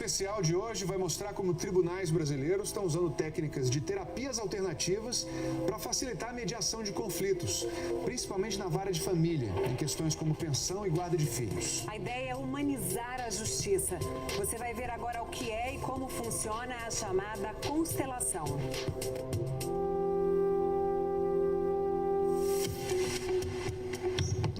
especial de hoje vai mostrar como tribunais brasileiros estão usando técnicas de terapias alternativas para facilitar a mediação de conflitos, principalmente na vara de família, em questões como pensão e guarda de filhos. A ideia é humanizar a justiça. Você vai ver agora o que é e como funciona a chamada constelação.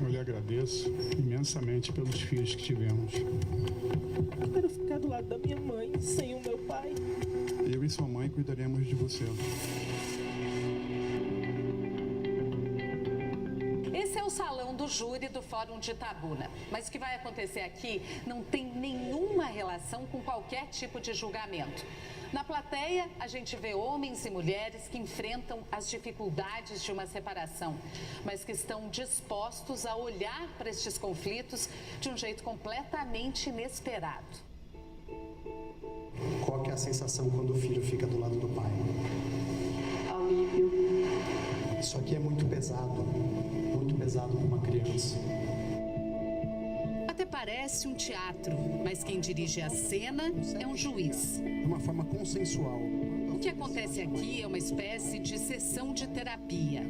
Eu lhe agradeço imensamente pelos filhos que tivemos. Eu quero ficar do lado da minha mãe, sem o meu pai. Eu e sua mãe cuidaremos de você. Esse é o salão do júri do Fórum de Itabuna. Mas o que vai acontecer aqui não tem nenhuma relação com qualquer tipo de julgamento. Na plateia, a gente vê homens e mulheres que enfrentam as dificuldades de uma separação, mas que estão dispostos a olhar para estes conflitos de um jeito completamente inesperado. Qual que é a sensação quando o filho fica do lado do pai? Alívio. Isso aqui é muito pesado para uma criança. Até parece um teatro, mas quem dirige a cena é um juiz. De uma forma consensual. O que acontece aqui é uma espécie de sessão de terapia.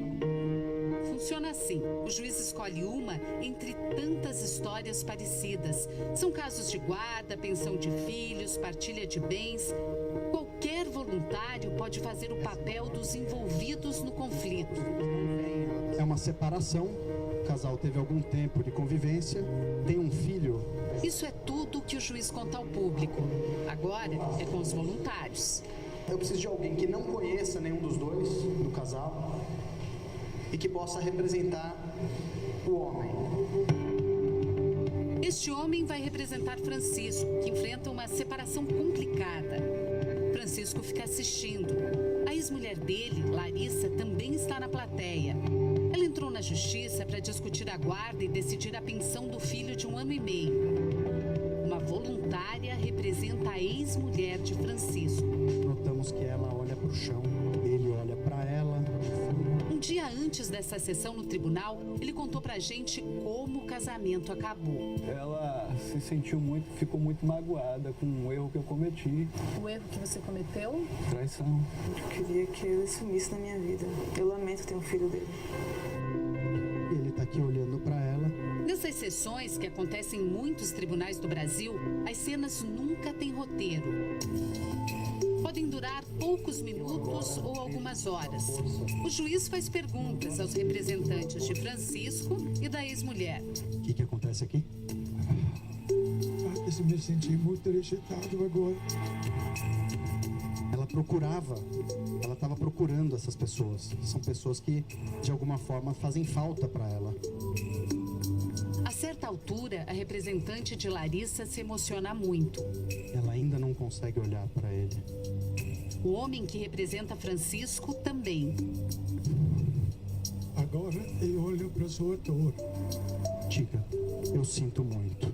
Funciona assim: o juiz escolhe uma entre tantas histórias parecidas. São casos de guarda, pensão de filhos, partilha de bens. Qualquer voluntário pode fazer o papel dos envolvidos no conflito. É uma separação, o casal teve algum tempo de convivência, tem um filho. Isso é tudo que o juiz conta ao público. Agora é com os voluntários. Eu preciso de alguém que não conheça nenhum dos dois, do casal, e que possa representar o homem. Este homem vai representar Francisco, que enfrenta uma separação complicada. Francisco fica assistindo. A ex-mulher dele, Larissa, também está na plateia. Ela entrou na justiça para discutir a guarda e decidir a pensão do filho de 1 ano e meio. Uma voluntária representa a ex-mulher de Francisco. Notamos que ela olha para o chão, ele olha para ela. Um dia antes dessa sessão no tribunal, ele contou pra gente como o casamento acabou. Ela se sentiu ficou muito magoada com o erro que eu cometi. O erro que você cometeu? Traição. Eu queria que ele sumisse da minha vida. Eu lamento ter um filho dele. Ele está aqui olhando para ela. Nessas sessões, que acontecem em muitos tribunais do Brasil, as cenas nunca têm roteiro. Podem durar poucos minutos ou algumas horas. O juiz faz perguntas aos representantes de Francisco e da ex-mulher. O que acontece aqui? Eu me senti muito rejeitado agora. Ela estava procurando essas pessoas. São pessoas que, de alguma forma, fazem falta para ela. A certa altura, a representante de Larissa se emociona muito. Ela ainda não consegue olhar para ele. O homem que representa Francisco também. Agora eu olho para sua dor. Diga, eu sinto muito.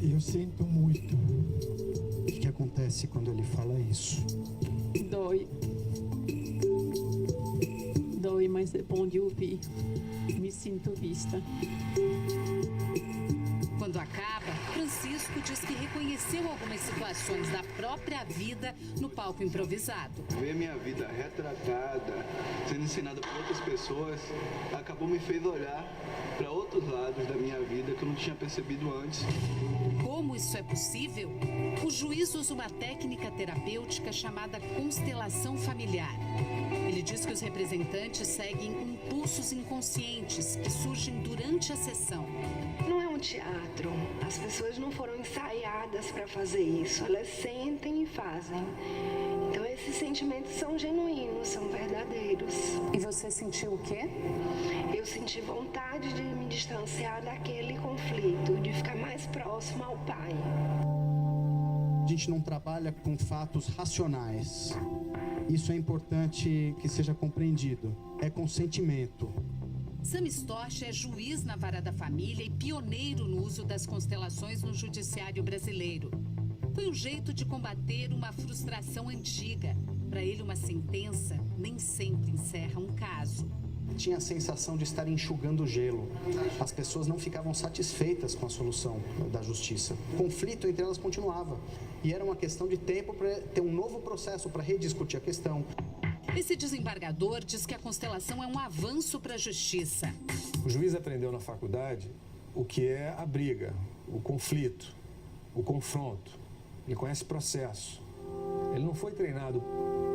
Eu sinto muito. O que acontece quando ele fala isso? Dói. Dói, mas é bom de ouvir. Me sinto vista. Quando acaba, Francisco diz que reconheceu algumas situações da própria vida no palco improvisado. Ver minha vida retratada, sendo ensinada por outras pessoas, me fez olhar para outros lados da minha vida que eu não tinha percebido antes. Como isso é possível? O juiz usa uma técnica terapêutica chamada constelação familiar. Ele diz que os representantes seguem impulsos inconscientes que surgem durante a sessão. Não é um teatro. As pessoas não foram ensaiadas para fazer isso. Elas sentem e fazem. Então esses sentimentos são genuínos, são verdadeiros. E você sentiu o quê? Eu senti vontade de me distanciar daquele conflito, de ficar mais próximo ao pai. A gente não trabalha com fatos racionais. Isso é importante que seja compreendido. É com sentimento. Sam Storch é juiz na Vara da Família e pioneiro no uso das constelações no judiciário brasileiro. Foi um jeito de combater uma frustração antiga. Para ele, uma sentença nem sempre encerra um caso. tinha a sensação de estar enxugando gelo. As pessoas não ficavam satisfeitas com a solução da justiça. O conflito entre elas continuava. E era uma questão de tempo para ter um novo processo para rediscutir a questão. Esse desembargador diz que a constelação é um avanço para a justiça. O juiz aprendeu na faculdade o que é a briga, o conflito, o confronto. Ele conhece processo. Ele não foi treinado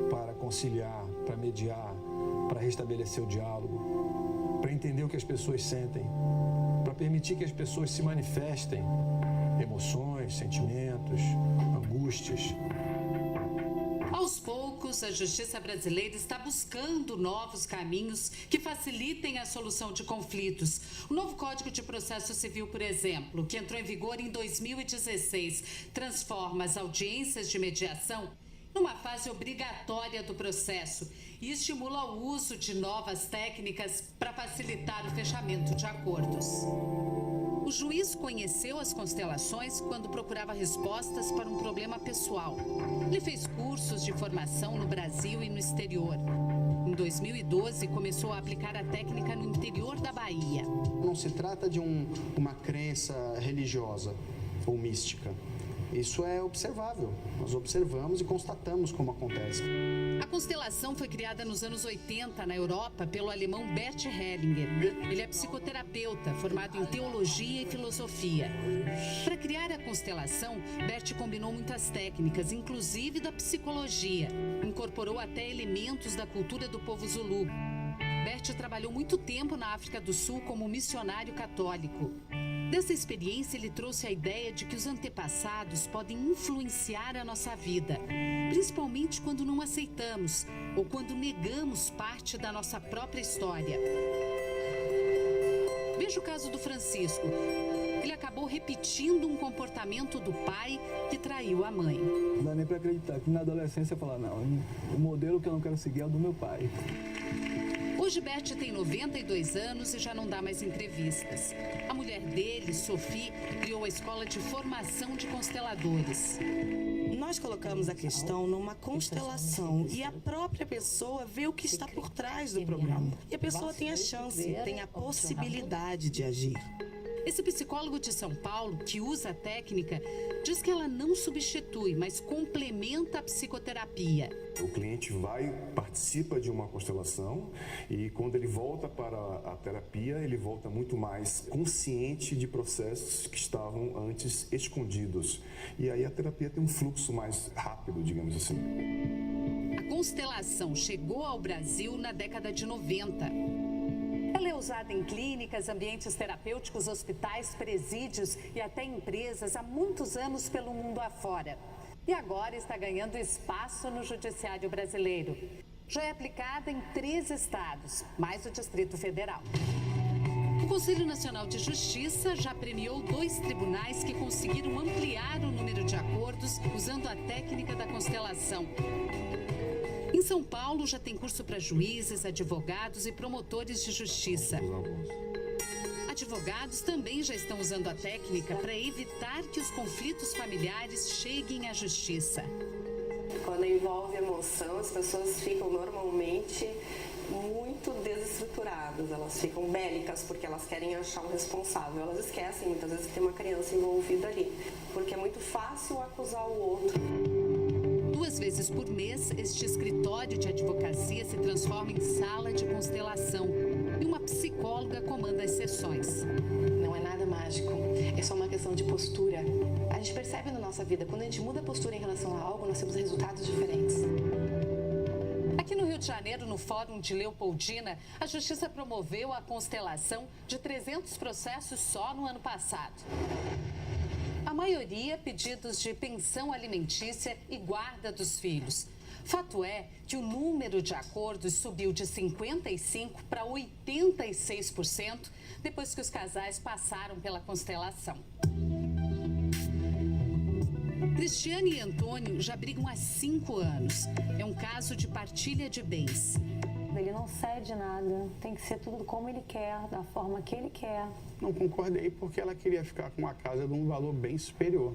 para conciliar, para mediar, para restabelecer o diálogo, para entender o que as pessoas sentem, para permitir que as pessoas se manifestem emoções, sentimentos, angústias. Aos poucos, a justiça brasileira está buscando novos caminhos que facilitem a solução de conflitos. O novo Código de Processo Civil, por exemplo, que entrou em vigor em 2016, transforma as audiências de mediação numa fase obrigatória do processo e estimula o uso de novas técnicas para facilitar o fechamento de acordos. O juiz conheceu as constelações quando procurava respostas para um problema pessoal. Ele fez cursos de formação no Brasil e no exterior. Em 2012, começou a aplicar a técnica no interior da Bahia. Não se trata de uma crença religiosa ou mística. Isso é observável. Nós observamos e constatamos como acontece. A constelação foi criada nos anos 80 na Europa pelo alemão Bert Hellinger. Ele é psicoterapeuta, formado em teologia e filosofia. Para criar a constelação, Bert combinou muitas técnicas, inclusive da psicologia. Incorporou até elementos da cultura do povo Zulu. Bert trabalhou muito tempo na África do Sul como missionário católico. Dessa experiência, ele trouxe a ideia de que os antepassados podem influenciar a nossa vida, principalmente quando não aceitamos ou quando negamos parte da nossa própria história. Veja o caso do Francisco. Ele acabou repetindo um comportamento do pai que traiu a mãe. Não dá nem para acreditar que na adolescência eu falar, não, o modelo que eu não quero seguir é o do meu pai. Hoje, Bert tem 92 anos e já não dá mais entrevistas. A mulher dele, Sophie, criou a escola de formação de consteladores. Nós colocamos a questão numa constelação e a própria pessoa vê o que está por trás do programa. E a pessoa tem a chance, tem a possibilidade de agir. Esse psicólogo de São Paulo, que usa a técnica, diz que ela não substitui, mas complementa a psicoterapia. O cliente participa de uma constelação e quando ele volta para a terapia, ele volta muito mais consciente de processos que estavam antes escondidos. E aí a terapia tem um fluxo mais rápido, digamos assim. A constelação chegou ao Brasil na década de 90. Ela é usada em clínicas, ambientes terapêuticos, hospitais, presídios e até empresas há muitos anos pelo mundo afora. E agora está ganhando espaço no judiciário brasileiro. Já é aplicada em 3 estados, mais o Distrito Federal. O Conselho Nacional de Justiça já premiou 2 tribunais que conseguiram ampliar o número de acordos usando a técnica da constelação. Em São Paulo, já tem curso para juízes, advogados e promotores de justiça. Advogados também já estão usando a técnica para evitar que os conflitos familiares cheguem à justiça. Quando envolve emoção, as pessoas ficam normalmente muito desestruturadas, elas ficam bélicas porque elas querem achar um responsável. Elas esquecem muitas vezes que tem uma criança envolvida ali, porque é muito fácil acusar o outro. 2 vezes por mês, este escritório de advocacia se transforma em sala de constelação e uma psicóloga comanda as sessões. Não é nada mágico, é só uma questão de postura. A gente percebe na nossa vida, quando a gente muda a postura em relação a algo, nós temos resultados diferentes. Aqui no Rio de Janeiro, no Fórum de Leopoldina, a Justiça promoveu a constelação de 300 processos só no ano passado. A maioria pedidos de pensão alimentícia e guarda dos filhos. Fato é que o número de acordos subiu de 55% para 86% depois que os casais passaram pela constelação. Cristiane e Antônio já brigam há 5 anos. É um caso de partilha de bens. Ele não cede nada, tem que ser tudo como ele quer, da forma que ele quer. Não concordei porque ela queria ficar com uma casa de um valor bem superior.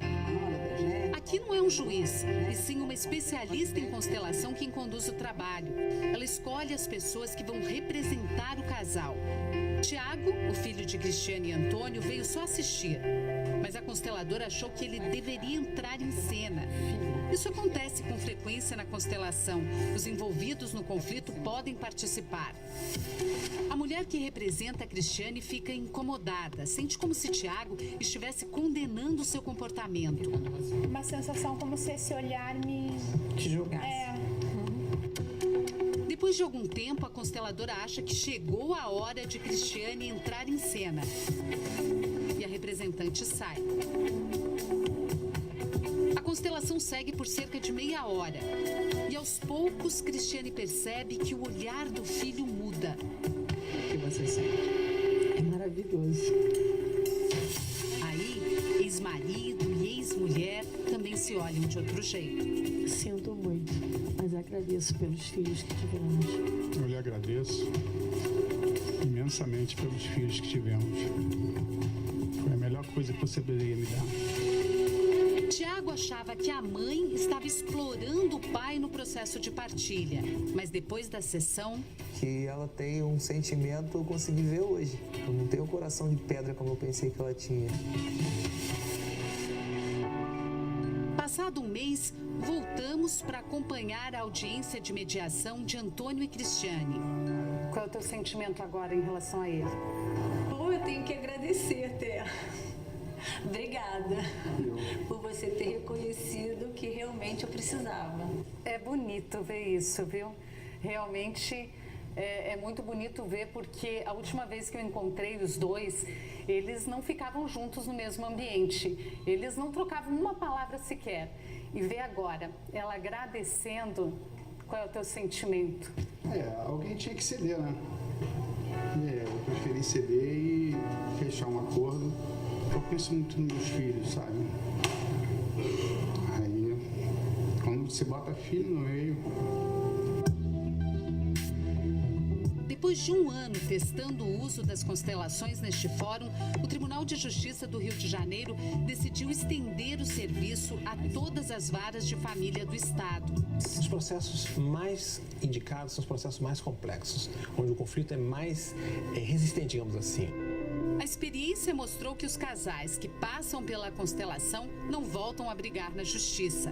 Aqui não é um juiz, e sim uma especialista em constelação quem conduz o trabalho. Ela escolhe as pessoas que vão representar o casal. Tiago, o filho de Cristiane e Antônio, veio só assistir. Mas a consteladora achou que ele deveria entrar em cena. Isso acontece com frequência na constelação. Os envolvidos no conflito podem participar. A mulher que representa a Cristiane fica incomodada. Sente como se Tiago estivesse condenando seu comportamento. Uma sensação como se esse olhar me... te julgasse. Depois de algum tempo, a consteladora acha que chegou a hora de Cristiane entrar em cena. E a representante sai. A constelação segue por cerca de meia hora. E aos poucos, Cristiane percebe que o olhar do filho muda. O que você sente? É maravilhoso. Aí, ex-marido e ex-mulher também se olham de outro jeito. Sinto muito, mas agradeço pelos filhos que tivemos. Eu lhe agradeço imensamente pelos filhos que tivemos. Foi a melhor coisa que você poderia me dar. Tiago achava que a mãe estava explorando o pai no processo de partilha. Mas depois da sessão... que ela tem um sentimento, eu consegui ver hoje. Eu não tenho o coração de pedra como eu pensei que ela tinha. Passado um mês, voltamos para acompanhar a audiência de mediação de Antônio e Cristiane. Qual é o teu sentimento agora em relação a ele? Bom, eu tenho que agradecer, Té. Obrigada por você ter reconhecido que realmente eu precisava. É bonito ver isso, viu? Realmente é muito bonito ver, porque a última vez que eu encontrei os dois, eles não ficavam juntos no mesmo ambiente. Eles não trocavam uma palavra sequer. E ver agora ela agradecendo, qual é o teu sentimento? Alguém tinha que ceder, né? Eu preferi ceder e fechar um acordo. Eu penso muito nos meus filhos, sabe? Aí, quando você bota filho no meio... Depois de um ano testando o uso das constelações neste fórum, o Tribunal de Justiça do Rio de Janeiro decidiu estender o serviço a todas as varas de família do Estado. Os processos mais indicados são os processos mais complexos, onde o conflito é mais resistente, digamos assim. A experiência mostrou que os casais que passam pela constelação não voltam a brigar na justiça.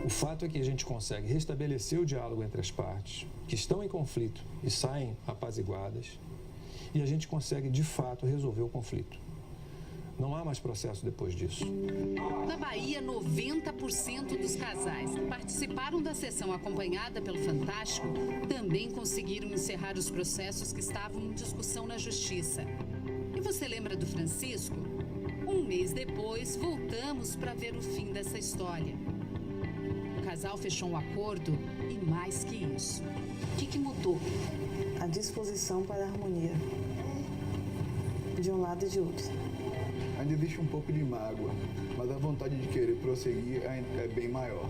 O fato é que a gente consegue restabelecer o diálogo entre as partes que estão em conflito e saem apaziguadas, e a gente consegue, de fato, resolver o conflito. Não há mais processo depois disso. Na Bahia, 90% dos casais que participaram da sessão acompanhada pelo Fantástico também conseguiram encerrar os processos que estavam em discussão na justiça. E você lembra do Francisco? Um mês depois, voltamos para ver o fim dessa história. O casal fechou um acordo e mais que isso. O que mudou? A disposição para a harmonia, de um lado e de outro. Ainda existe um pouco de mágoa, mas a vontade de querer prosseguir é bem maior.